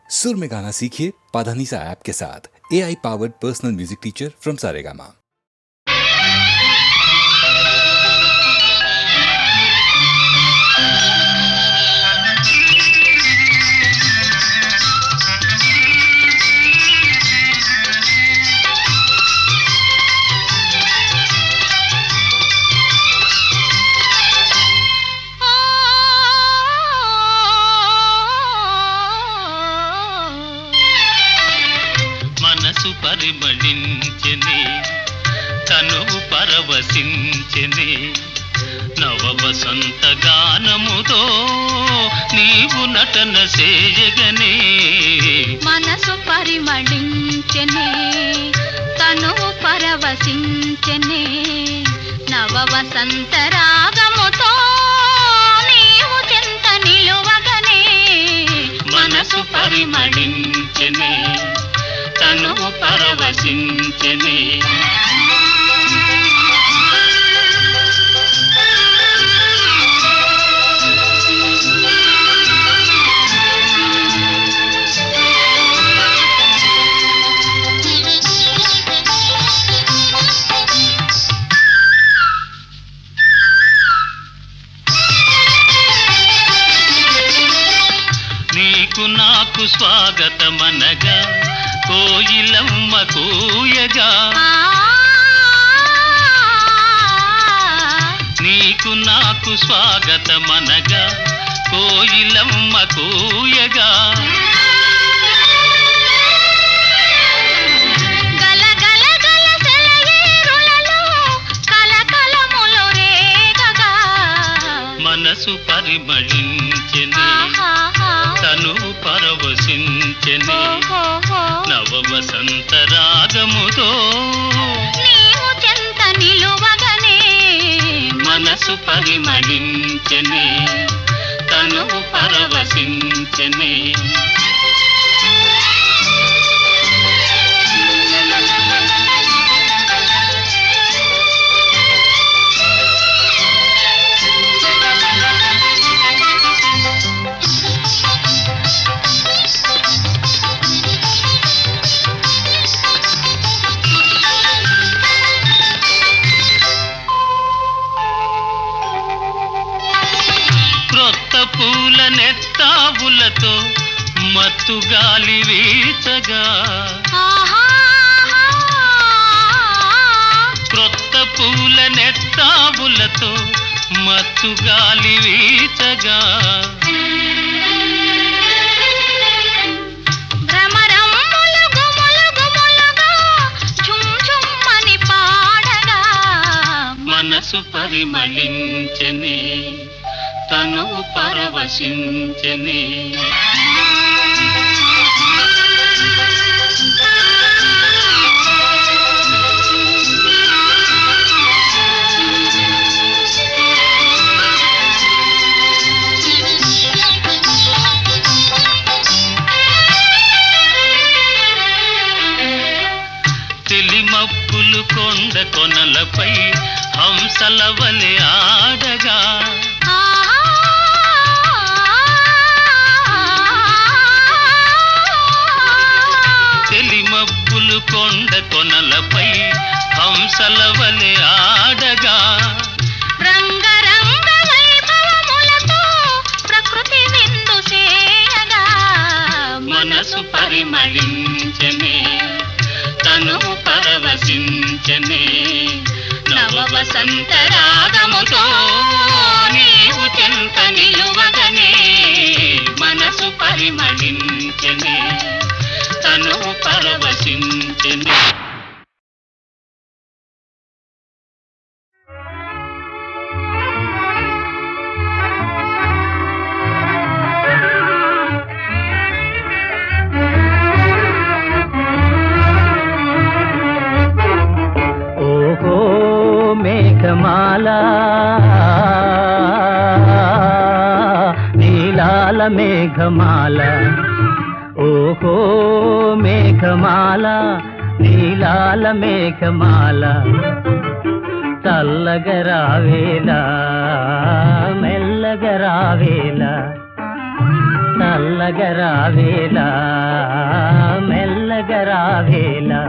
सुर में गाना सीखिए पाधानीसा ऐप के साथ। AI powered personal music teacher from Saregama. మనసు పరిమళించెనే తనువు పరవశించెనే నవ వసంత గానముతో నీవు నటన చేయగనే మనసు పరిమళించెనే తనువు పరవశించెనే నవ వసంత రాగముతో నీవు చెంత నిలువగనే మనసు పరిమళించెనే తనువు పరవశించెనే నీకు నాకు స్వాగతమనగా కోయిలమ్మ కూయగా నీకు నాకు స్వాగతమనగా కోయిలమ్మ కూయగా మనసు పరిమళించెనే తనువు పరవశించెనే నవ వసంత రాగముతో నీవు చెంత నిలువగనే మనసు పరిమళించెనే తనువు పరవశించెనే క్రొత్త పూల నెత్తావులతో మత్తు గాలి వీచగా క్రొత్త పూల నెత్తావులతో మత్తు గాలి వీచగా మనసు పరిమళించెనే తనువు పరవశించెనే తెలిమప్పులు కొండ కొనలపై హంసల వలె ఆడగా తెలిమప్పులు కొండ కొనలపై హంసల వలె ఆడగా రంగరంగ వైభవములతో ప్రకృతి విందు చేయగా మనసు పరిమళించెనే తనువు పరవశించెనే నవ వసంత రాగముతో నీవు చెంత నిలువగనే మనసు పరిమళించెనే తనువు పరవశించెనే మేఘమాల నీలాల మేఘమాల ఓహో మేఘమాల నీలాల మేఘమాల చల్లగరావేలా మెల్లగరావేలా చల్లగరావేలా మెల్లగరావేలా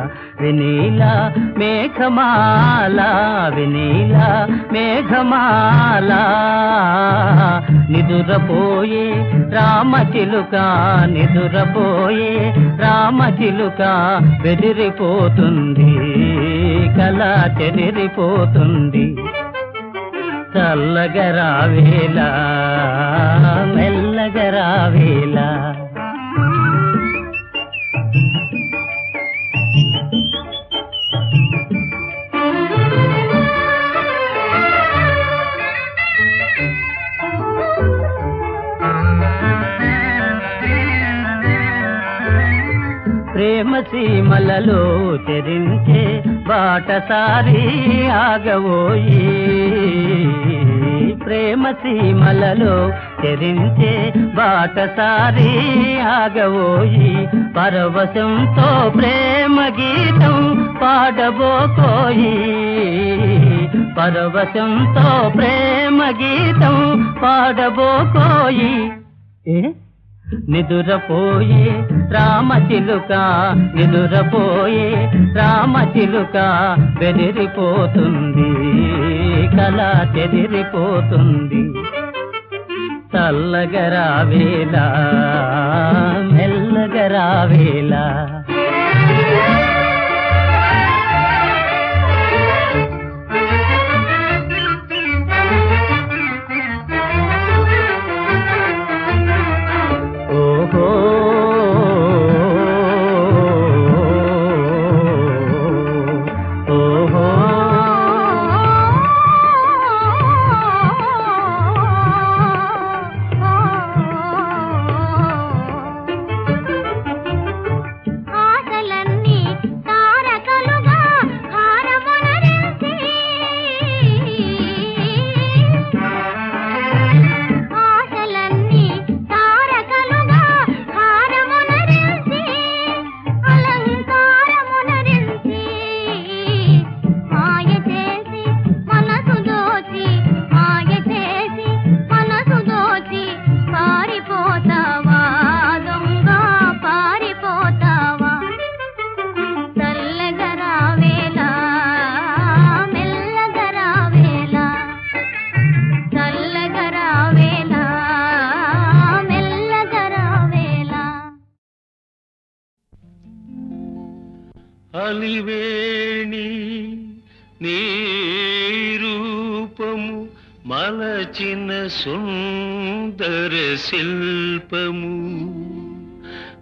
వినీల మేఘమాల వినీల మేఘమాల నిదురపోయే రామచిలుక నిదురపోయే రామచిలుక బెదిరిపోతుంది కల చెదిరిపోతుంది చల్లగరావేలా మెల్లగరావేలా ప్రేమ సీమలలో చెరించే బాటసారి ఆగవోయి ప్రేమ సీమలలో చెరించే బాటసారి ఆగవోయి పరవశంతో ప్రేమ గీతం పాడబోకోయి పరవశంతో ప్రేమ గీతం పాడబోకోయి నిదురపోయే రామచిలుక నిదురపోయే రామచిలుక బెదిరిపోతుంది కల చెదిరిపోతుంది చల్లగరావేలా మెల్లగరావేలా అలివేణి నీ రూపము మలచిన సుందర శిల్పము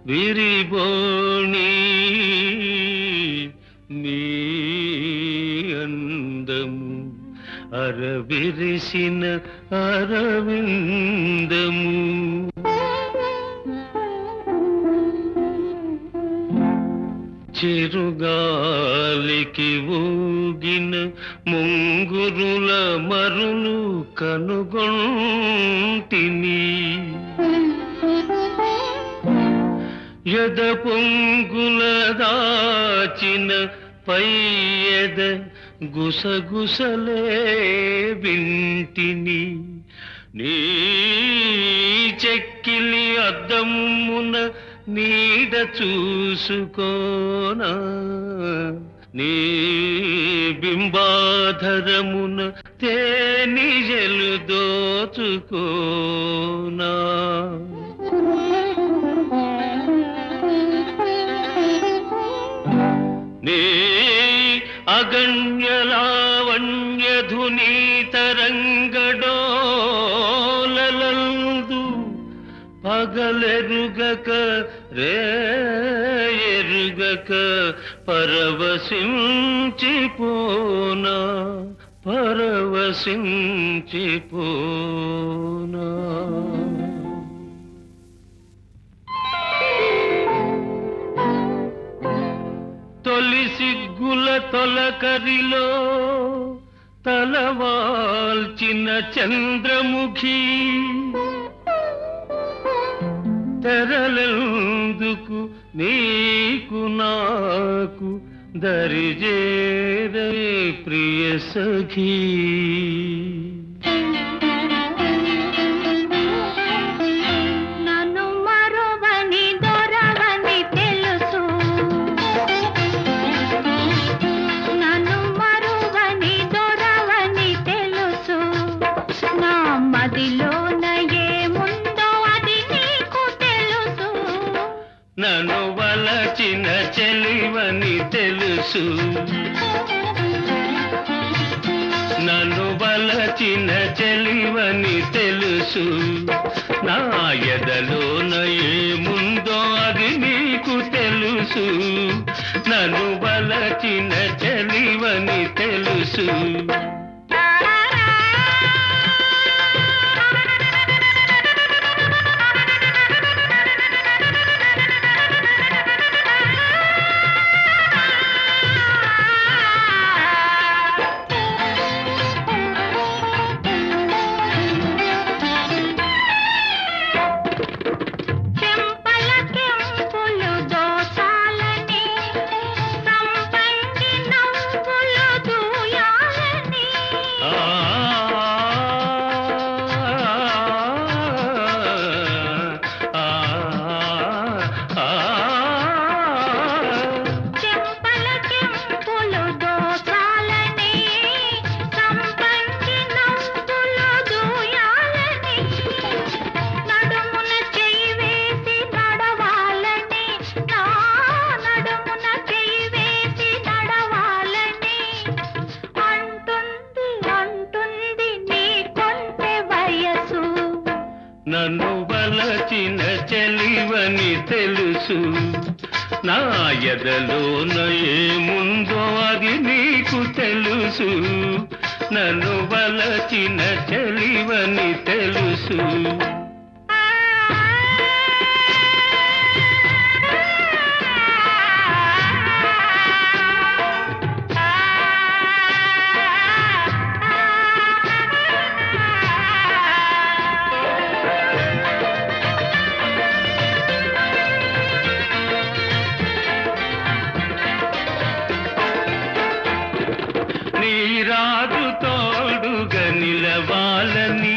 విరిబోణి నీ అందము అరవిరిసిన అరవిందము చిరుగాలికి ఊగిన ముంగురుల మరులు కనుగొంటిని ఎద పొంగుల దాచిన పైయద గుసగుసలే వింటిని నీ చెక్కిలి అద్దమున నీడ చూసుకోనా నీ బింబాధరమున తేనిజలు దోచుకోనా నీ అగణ్యలావణ్యధుని తరంగడోలలందు పగలెరుగక రేయెరుగక పరవశించిపోనా పరవశించిపోనా తొలి సిగ్గుల తొలకరిలో తలవాల్చిన చంద్రముఖి తెరలెందుకు నీకు నాకు దరిజేరే ప్రియ సఖీ నా నన్ను వలచిన చెలివని తెలుసు, నన్ను వలచిన చెలివని తెలుసు. నా ఎదలోన ఏముందో అది నీకు తెలుసు, నన్ను వలచిన చెలివని తెలుసు. నన్ను వలచిన చెలివని తెలుసు, నా ఎదలోన ఏముందో అది నీకు తెలుసు, నన్ను వలచిన చెలివని తెలుసు. రాజు తోడుగా నిలవాలని,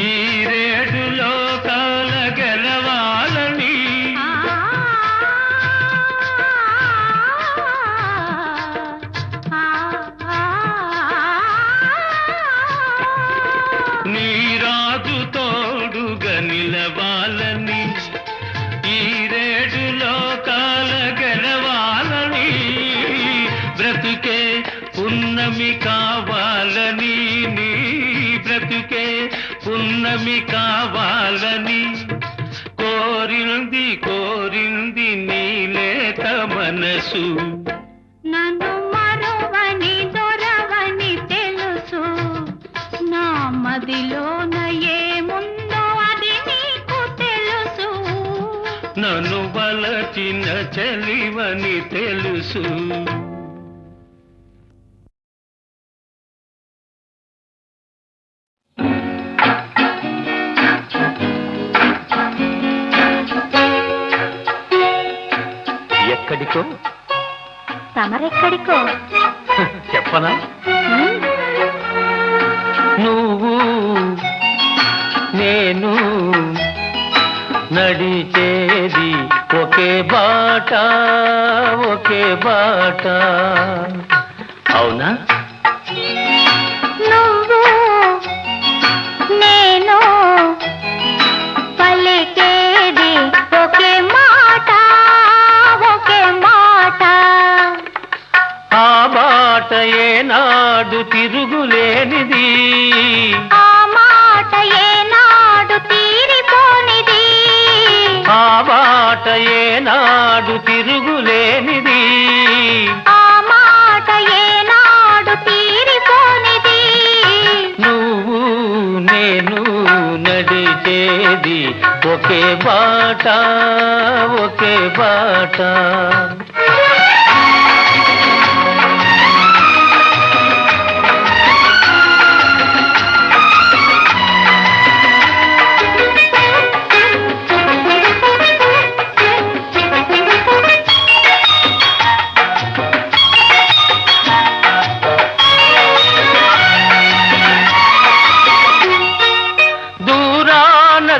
ఈ రేడు లోకాల గెలవాలని, నీ రాజు తోడుగా నిలవాలని, ఈ రేడు లోకాల గెలవాలని, బ్రతుకే పున్నమి కావాలని, నీ బ్రతుకే పున్నమి కావాలని, కోరింది కోరింది నీ లేత మనసు. నన్ను మరువని దొరవని తెలుసు, నా మదిలోన ఏముందో అది నీకు తెలుసు, నన్ను వలచిన చెలివని తెలుసు. ఎక్కడికో తమరెక్కడికో చెప్పనా? నువ్వు నేను నడిచేది ఒకే బాట, ఒకే బాట, అవునా? నువ్వు నేను పలికేది ఒకే మాట, ఒకే మాట, ఆ బాట ఏనాడు తిరుగులేనిది, ఆ మాట ఏనాడు తీరిపోనిది, ఆ బాట ఏనాడు తిరుగులేనిది, ఆ మాట ఏనాడు తీరిపోనిది. నువ్వు నేను నడిచేది ఒకే బాట, ఒకే బాట.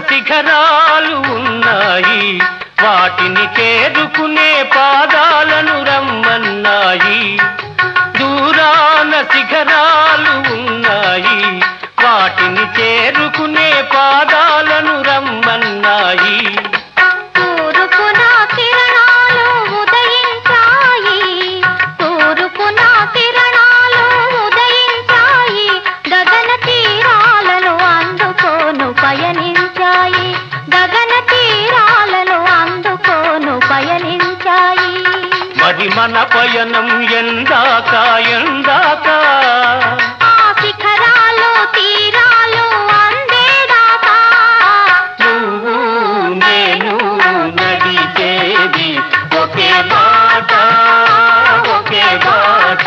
శిఖరాలు ఉన్నాయి, వాటిని చేరుకునే పాదాలను రమ్మన్నాయి. దూరాన శిఖరాలు ఉన్నాయి, వాటిని చేరుకునే పాదాలను రమ్మన్నాయి. తూర్పున మన పయనం ఎందాక ఎందాక ఆ శిఖరాలు తీరాలు అందేదాకా నువ్వు నేను నడిచేది ఒకే బాట ఒకే బాట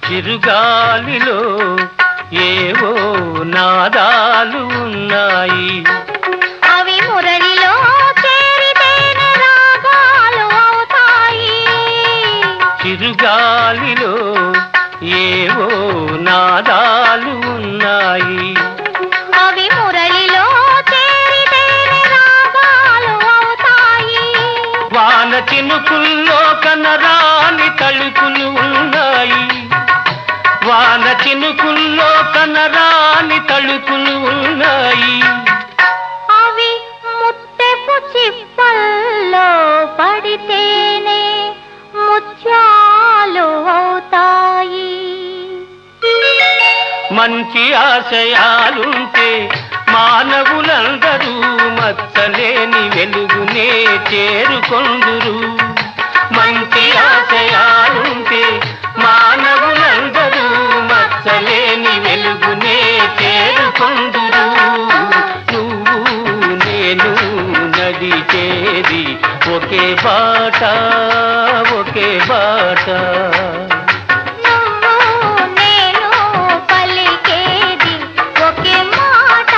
చిరుగాలిలో ఏవో నాదాలు ఉన్నాయి అవి మురళిలో చేరితేనే రాగాలు అవుతాయి చిరుగాలిలో ఏవో నాదాలు ఉన్నాయి అవి మురళిలో చేరితేనే రాగాలు అవుతాయి వాన చినుకుల్లో కనరాని తళుకులు ఉన్నాయి వాన చినుకుల్లో కనరాని తళుకులు ఉన్నాయి అవి ముత్తెపు చిప్పల్లో పడితేనే ముత్యాలు అవుతాయి మంచి ఆశయాలుంటే మానవులందరూ మచ్చలేని వెలుగునే చేరుకొందురు మంచి ఆశయాలుంటే మానవులందరూ మచ్చలేని వెలుగునే చేరుకొందురు నువ్వు నేను నడిచేది ఒకే బాట ఒకే బాట నువ్వు నేను పలికేది ఒకే మాట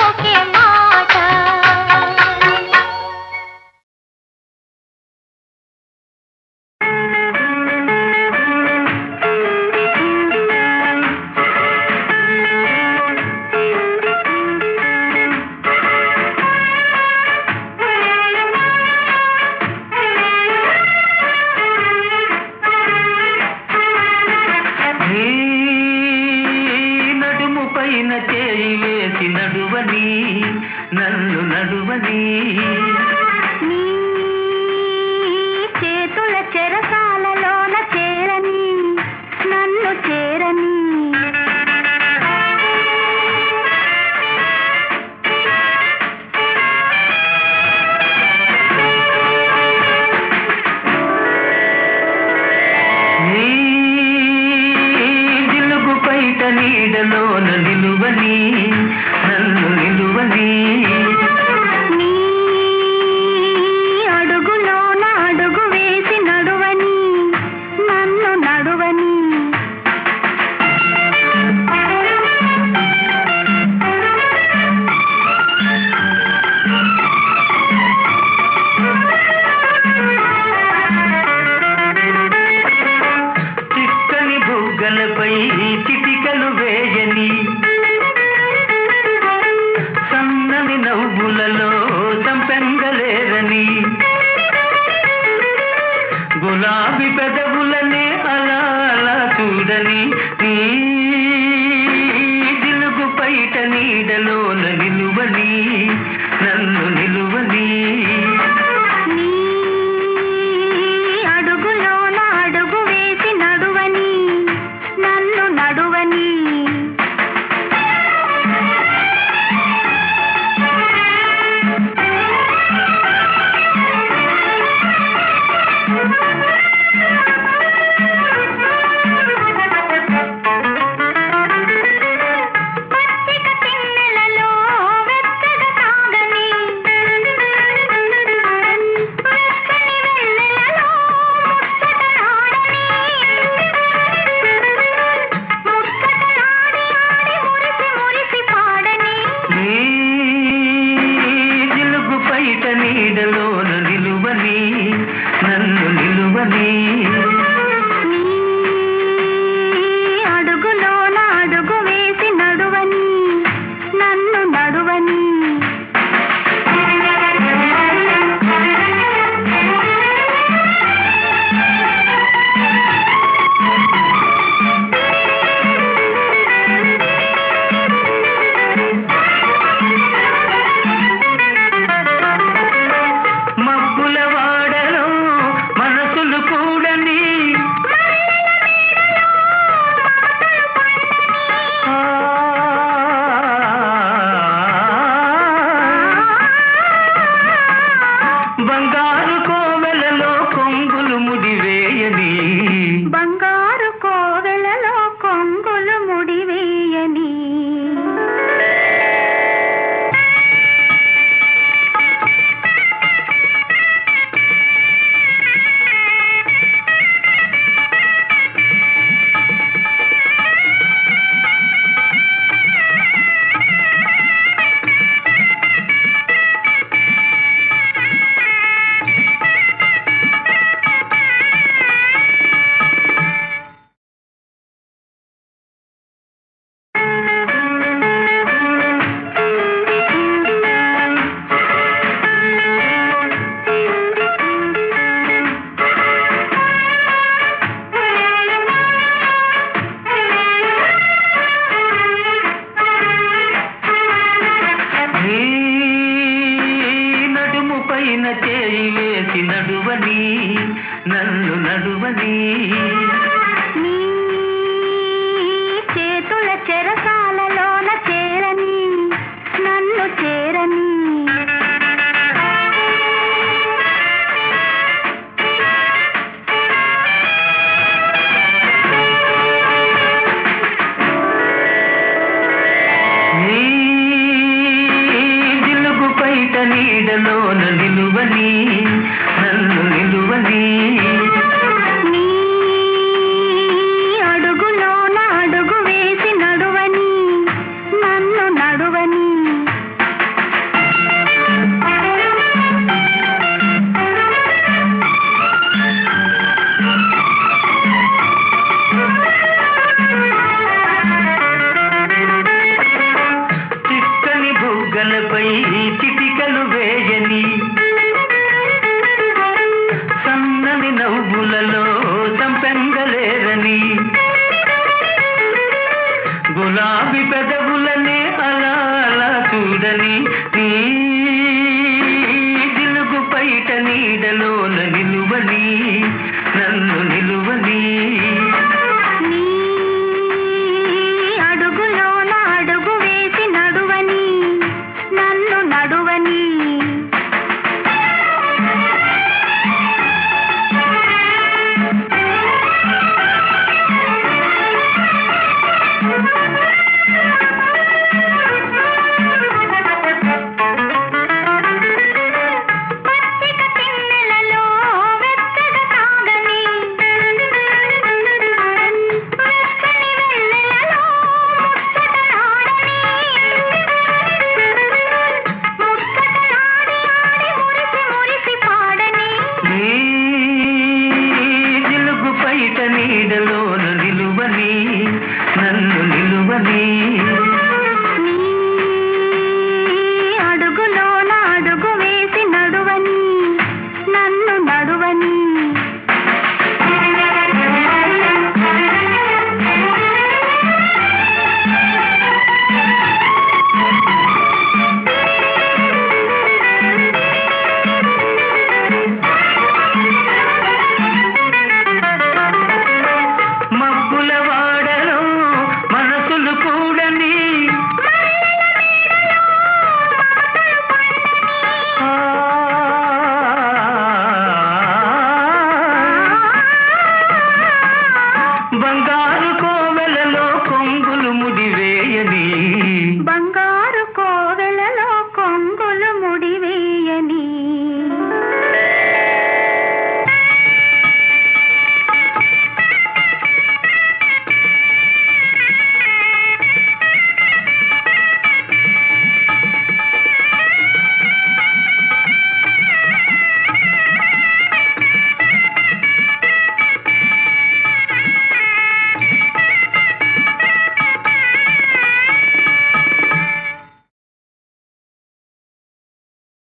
ఒకే మాట నీ నడుము పైన చేయి వేసి నడువని నన్ను నడువని నీ చేతుల చెరసాలలోన చేరని నన్ను చేరని నీ జిలుగు పైట నీడలోన నిలువని నన్ను నిలువని నీ అడుగులోన అడుగు వేసి నడువని నన్ను నడువని చిక్కని బుగ్గలపై చిటికలు వేయని సన్నని నవ్వులలో సంపెంగలేరని గులాబీ పెదవులనే అలా అలా చూడని నీ జిలుగు పైట నీడలోన నిలువని నన్ను నిలువని నీ అడుగులోన అడుగు వేసి నడువని నన్ను నడువని పచ్చిక తిన్నెలలో వెచ్చగా సాగని వెచ్చని వెన్నెలలో ముచ్చటలాడని ముచ్చటలాడి ఆడి మురిసి మురిసి పాడని నీ జిలుగు పైట నీడలోన నిలువని నన్ను నిలువని నీ అడుగులోన అడుగు వేసి నడువని నన్ను నడువని నీ నడుము పైన చేయి వేసి నడువని నన్ను నడువని నీ చేతుల చెరసాలలోన చేరని నన్ను చేరని నీ జిలుగు పైట నీడలోన నిలువని నన్ను నిలువని నీ అడుగులోన అడుగు వేసి నడువని నన్ను నడువని చిక్కని బుగ్గలపై చిటికలు వేయని సన్నని నవ్వులలో సంపెంగలేరని గులాబీ పెదవులనే అలా అలా చూడని నీ జిలుగు పైట నీడలోన నిలువని నన్ను నిలువని నీ అడుగులోన అడుగు వేసి నడువని నన్ను నడువని